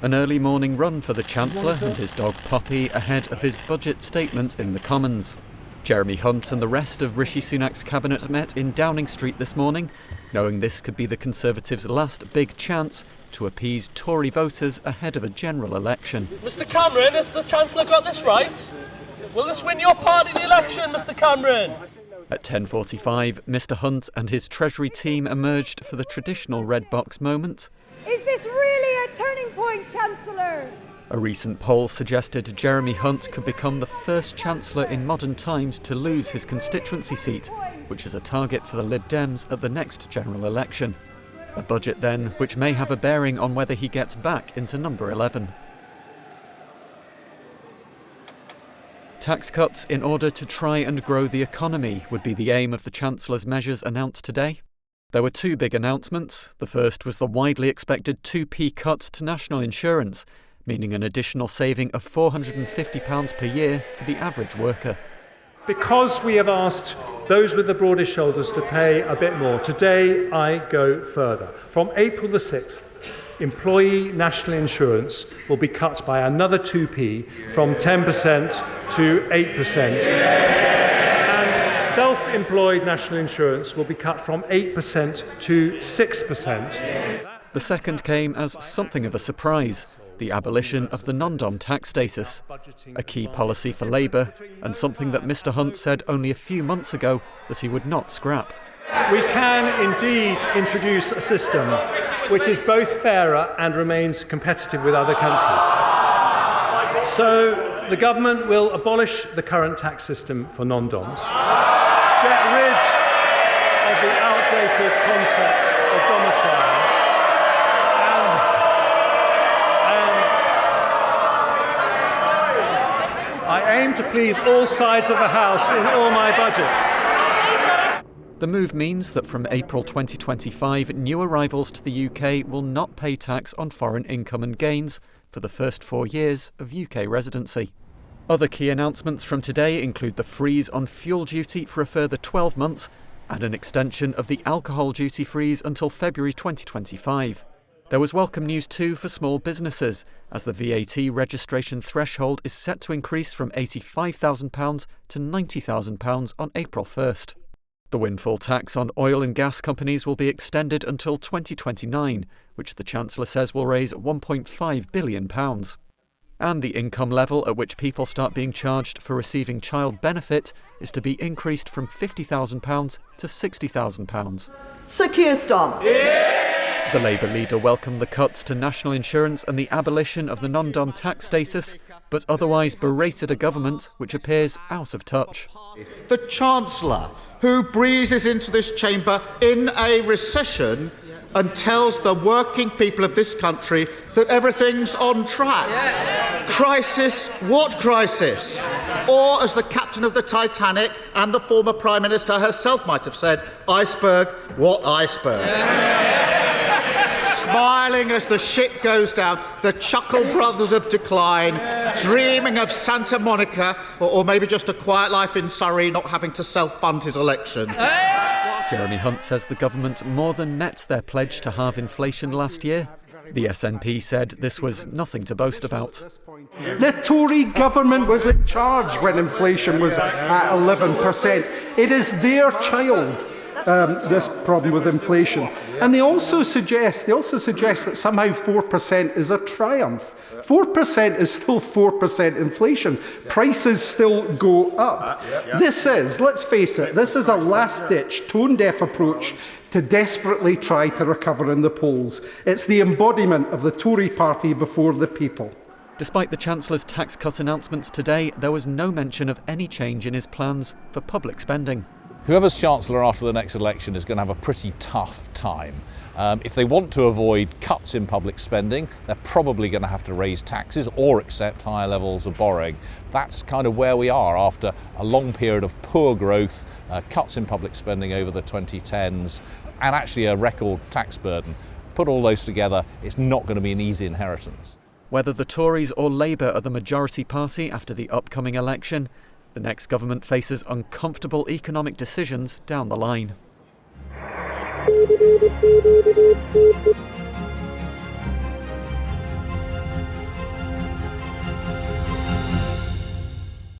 An early morning run for the Chancellor and his dog Poppy ahead of his budget statement in the Commons. Jeremy Hunt and the rest of Rishi Sunak's cabinet met in Downing Street this morning, knowing this could be the Conservatives' last big chance to appease Tory voters ahead of a general election. Mr Cameron, has the Chancellor got this right? Will this win your party the election, Mr Cameron? At 10:45, Mr Hunt and his Treasury team emerged for the traditional red box moment. Is this really a turning point, Chancellor? A recent poll suggested Jeremy Hunt could become the first Chancellor in modern times to lose his constituency seat, which is a target for the Lib Dems at the next general election. A budget then which may have a bearing on whether he gets back into number 11. Tax cuts in order to try and grow the economy would be the aim of the Chancellor's measures announced today. There were two big announcements. The first was the widely expected 2p cut to national insurance, meaning an additional saving of £450 per year for the average worker. Because we have asked those with the broadest shoulders to pay a bit more, today I go further. From April the 6th, employee national insurance will be cut by another 2p from 10% to 8%. And self-employed national insurance will be cut from 8% to 6%. The second came as something of a surprise. The abolition of the non-dom tax status, a key policy for Labour and something that Mr Hunt said only a few months ago that he would not scrap. We can indeed introduce a system which is both fairer and remains competitive with other countries. So the government will abolish the current tax system for non-doms, get rid of the outdated concept of domicile, I aim to please all sides of the House in all my budgets. The move means that from April 2025, new arrivals to the UK will not pay tax on foreign income and gains for the first 4 years of UK residency. Other key announcements from today include the freeze on fuel duty for a further 12 months and an extension of the alcohol duty freeze until February 2025. There was welcome news too for small businesses, as the VAT registration threshold is set to increase from £85,000 to £90,000 on April 1st. The windfall tax on oil and gas companies will be extended until 2029, which the Chancellor says will raise £1.5 billion. And the income level at which people start being charged for receiving child benefit is to be increased from £50,000 to £60,000. Sir Keir Starmer. The Labour leader welcomed the cuts to national insurance and the abolition of the non-dom tax status, but otherwise berated a government which appears out of touch. The Chancellor, who breezes into this chamber in a recession and tells the working people of this country that everything's on track. Yeah. Crisis? What crisis? Or, as the captain of the Titanic and the former Prime Minister herself might have said, iceberg? What iceberg? Yeah. Smiling as the ship goes down, the Chuckle Brothers of decline, dreaming of Santa Monica, or maybe just a quiet life in Surrey, not having to self-fund his election. Jeremy Hunt says the government more than met their pledge to halve inflation last year. The SNP said this was nothing to boast about. The Tory government was in charge when inflation was at 11%. It is their child. This problem with inflation. And they also suggest that somehow 4% is a triumph. 4% is still 4% inflation. Prices still go up. This is, let's face it, this is a last-ditch, tone-deaf approach to desperately try to recover in the polls. It's the embodiment of the Tory party before the people. Despite the Chancellor's tax cut announcements today, there was no mention of any change in his plans for public spending. Whoever's Chancellor after the next election is going to have a pretty tough time. If they want to avoid cuts in public spending, they're probably going to have to raise taxes or accept higher levels of borrowing. That's kind of where we are after a long period of poor growth, cuts in public spending over the 2010s, and actually a record tax burden. Put all those together, it's not going to be an easy inheritance. Whether the Tories or Labour are the majority party after the upcoming election, the next government faces uncomfortable economic decisions down the line.